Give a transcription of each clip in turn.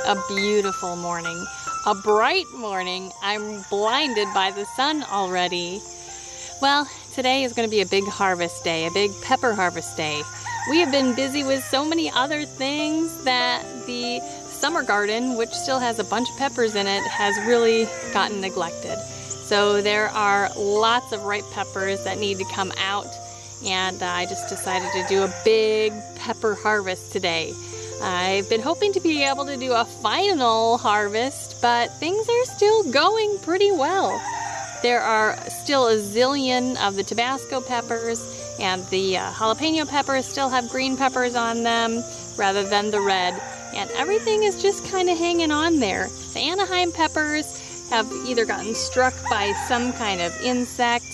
a beautiful morning, a bright morning. I'm blinded by the sun already. Well, today is going to be a big harvest day, a big pepper harvest day. We have been busy with so many other things that the summer garden, which still has a bunch of peppers in it, has really gotten neglected. So there are lots of ripe peppers that need to come out, and I just decided to do a big pepper harvest today. I've been hoping to be able to do a final harvest, but things are still going pretty well. There are still a zillion of the Tabasco peppers, and the jalapeno peppers still have green peppers on them rather than the red, and everything is just kind of hanging on there. The Anaheim peppers have either gotten struck by some kind of insect,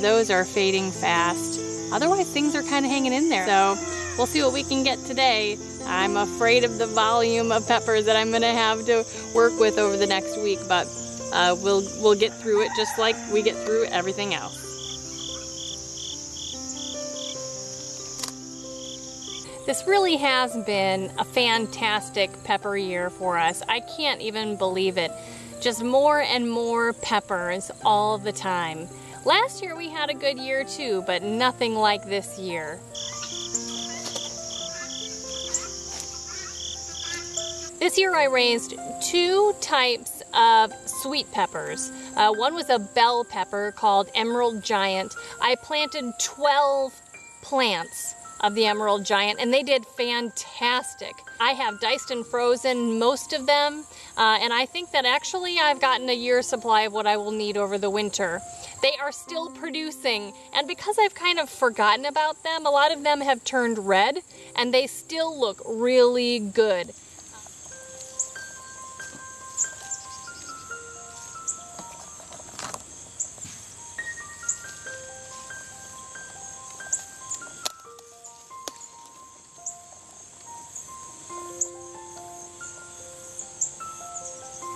those are fading fast. Otherwise things are kind of hanging in there. So we'll see what we can get today. I'm afraid of the volume of peppers that I'm gonna have to work with over the next week, but we'll get through it just like we get through everything else. This really has been a fantastic pepper year for us. I can't even believe it. Just more and more peppers all the time. Last year we had a good year too, but nothing like this year. This year I raised two types of sweet peppers. One was a bell pepper called Emerald Giant. I planted 12 plants of the Emerald Giant, and they did fantastic. I have diced and frozen most of them, and I think that actually I've gotten a year's supply of what I will need over the winter. They are still producing, and because I've kind of forgotten about them, a lot of them have turned red, and they still look really good.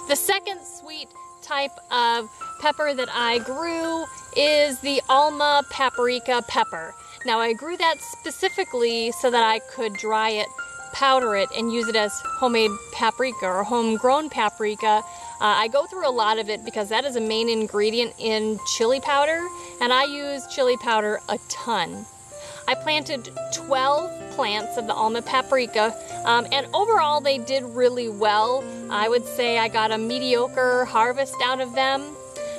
The second sweet type of pepper that I grew is the Alma Paprika pepper. Now I grew that specifically so that I could dry it, powder it, and use it as homemade paprika or homegrown paprika. I go through a lot of it because that is a main ingredient in chili powder, and I use chili powder a ton. I planted 12 plants of the Alma Paprika, and overall they did really well. I would say I got a mediocre harvest out of them.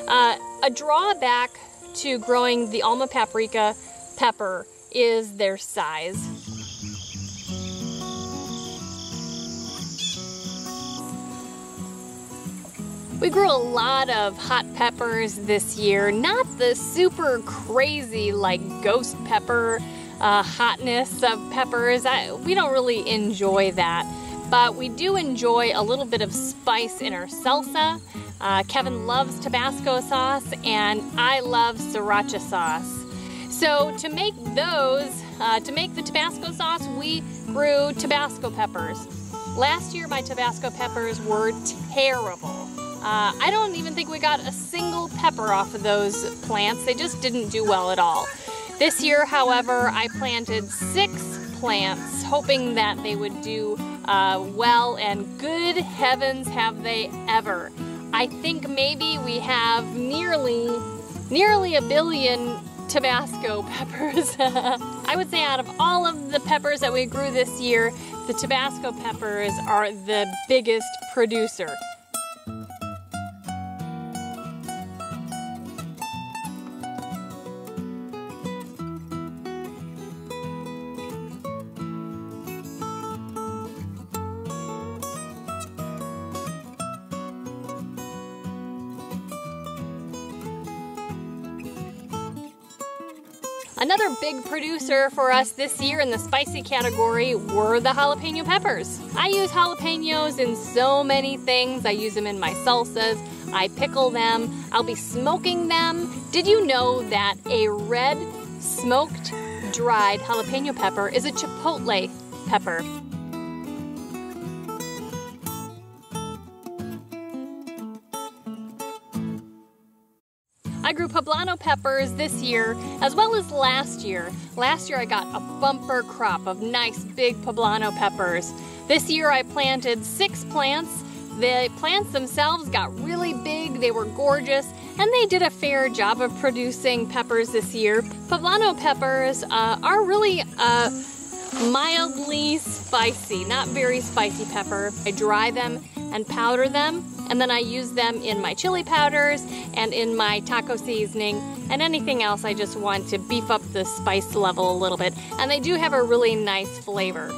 A drawback to growing the Alma Paprika pepper is their size. We grew a lot of hot peppers this year, not the super crazy like ghost pepper hotness of peppers. We don't really enjoy that, but we do enjoy a little bit of spice in our salsa. Kevin loves Tabasco sauce, and I love sriracha sauce. So to make those, to make the Tabasco sauce, we grew Tabasco peppers. Last year my Tabasco peppers were terrible. I don't even think we got a single pepper off of those plants. They just didn't do well at all. This year, however, I planted 6 plants, hoping that they would do well, and good heavens have they ever. I think maybe we have nearly a billion Tabasco peppers. I would say out of all of the peppers that we grew this year, the Tabasco peppers are the biggest producer. Another big producer for us this year in the spicy category were the jalapeno peppers. I use jalapenos in so many things. I use them in my salsas, I pickle them, I'll be smoking them. Did you know that a red smoked dried jalapeno pepper is a chipotle pepper? I grew poblano peppers this year as well as last year. Last year I got a bumper crop of nice big poblano peppers. This year I planted 6 plants. The plants themselves got really big, they were gorgeous, and they did a fair job of producing peppers this year. Poblano peppers are really mildly spicy, not very spicy pepper. I dry them and powder them, and then I use them in my chili powders and in my taco seasoning and anything else I just want to beef up the spice level a little bit. And they do have a really nice flavor.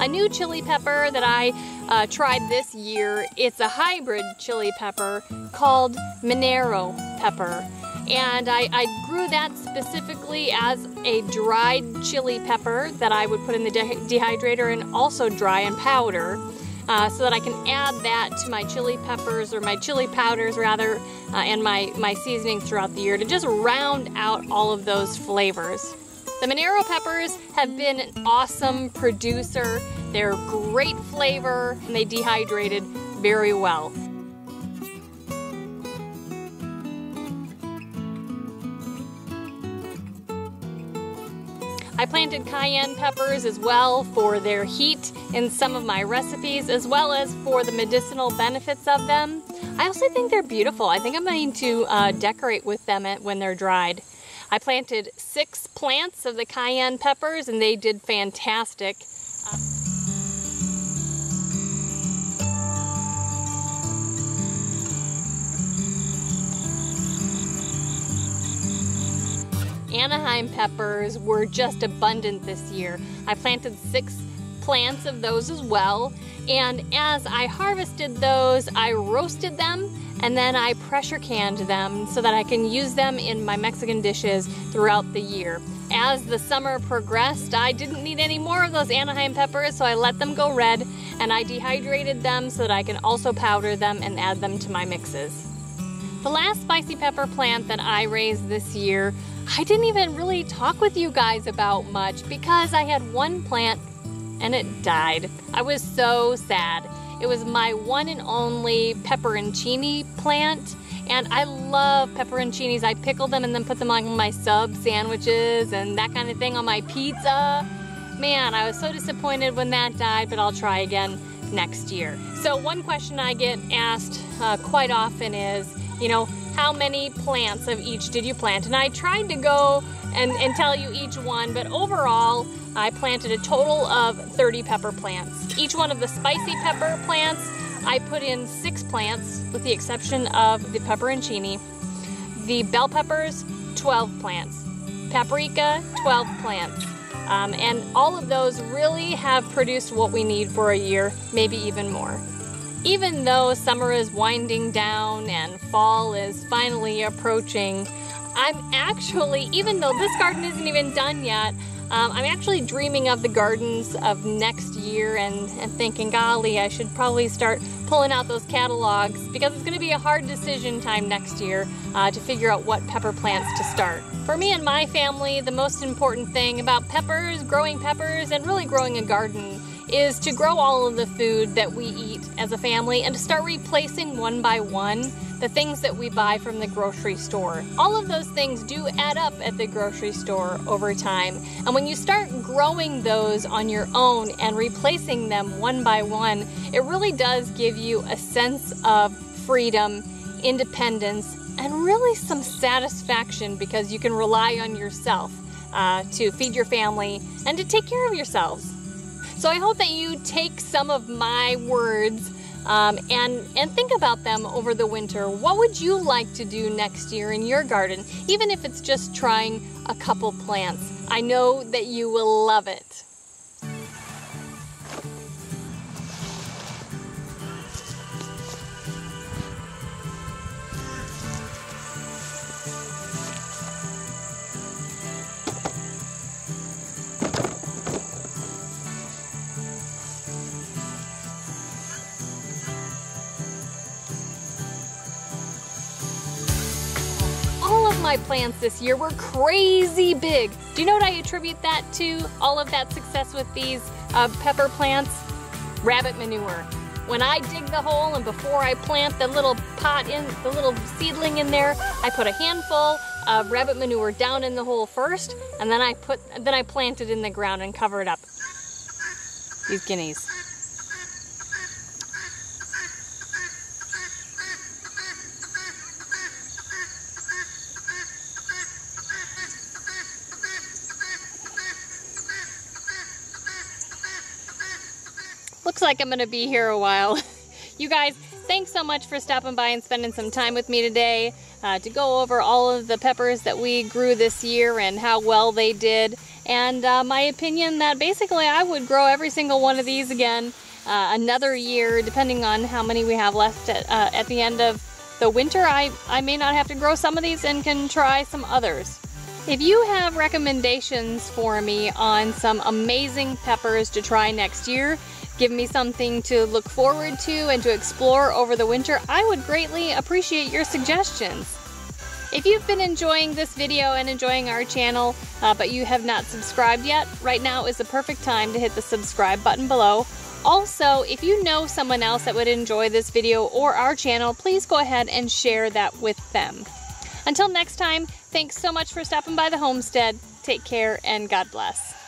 A new chili pepper that I tried this year, it's a hybrid chili pepper called Minero pepper. And I grew that specifically as a dried chili pepper that I would put in the dehydrator and also dry and powder so that I can add that to my chili peppers, or my chili powders rather, and my seasonings throughout the year to just round out all of those flavors. The Minero peppers have been an awesome producer. They're great flavor and they dehydrated very well. I planted cayenne peppers as well for their heat in some of my recipes, as well as for the medicinal benefits of them. I also think they're beautiful. I think I'm going to decorate with them when they're dried. I planted 6 plants of the cayenne peppers and they did fantastic. Anaheim peppers were just abundant this year. I planted 6 plants of those as well, and as I harvested those, I roasted them and then I pressure canned them so that I can use them in my Mexican dishes throughout the year. As the summer progressed, I didn't need any more of those Anaheim peppers, so I let them go red and I dehydrated them so that I can also powder them and add them to my mixes. The last spicy pepper plant that I raised this year, I didn't even really talk with you guys about much because I had one plant and it died. I was so sad. It was my one and only pepperoncini plant, and I love pepperoncinis. I pickle them and then put them on my sub sandwiches and that kind of thing, on my pizza. Man, I was so disappointed when that died, but I'll try again next year. So one question I get asked quite often is, you know, how many plants of each did you plant? And I tried to go and tell you each one, but overall I planted a total of 30 pepper plants. Each one of the spicy pepper plants, I put in 6 plants, with the exception of the pepperoncini. The bell peppers, 12 plants. Paprika, 12 plants. And all of those really have produced what we need for a year, maybe even more. Even though summer is winding down and fall is finally approaching, I'm actually, even though this garden isn't even done yet, I'm actually dreaming of the gardens of next year and thinking, golly, I should probably start pulling out those catalogs, because it's going to be a hard decision time next year to figure out what pepper plants to start. For me and my family, the most important thing about peppers, and really growing a garden is to grow all of the food that we eat as a family and to start replacing one by one the things that we buy from the grocery store. All of those things do add up at the grocery store over time. And when you start growing those on your own and replacing them one by one, it really does give you a sense of freedom, independence, and really some satisfaction, because you can rely on yourself to feed your family and to take care of yourselves. So I hope that you take some of my words and think about them over the winter. What would you like to do next year in your garden, even if it's just trying a couple plants? I know that you will love it. my plants this year were crazy big. Do you know what I attribute that to, all of that success with these pepper plants? Rabbit manure. When I dig the hole and before I plant the little pot in, the little seedling in there, I put a handful of rabbit manure down in the hole first, and then I plant it in the ground and cover it up. These guineas. Looks like I'm gonna be here a while. You guys, thanks so much for stopping by and spending some time with me today to go over all of the peppers that we grew this year and how well they did. And my opinion that basically I would grow every single one of these again another year, depending on how many we have left at the end of the winter. I may not have to grow some of these and can try some others. If you have recommendations for me on some amazing peppers to try next year, give me something to look forward to and to explore over the winter, I would greatly appreciate your suggestions. If you've been enjoying this video and enjoying our channel, but you have not subscribed yet, right now is the perfect time to hit the subscribe button below. Also, if you know someone else that would enjoy this video or our channel, please go ahead and share that with them. Until next time, thanks so much for stopping by the homestead. Take care and God bless.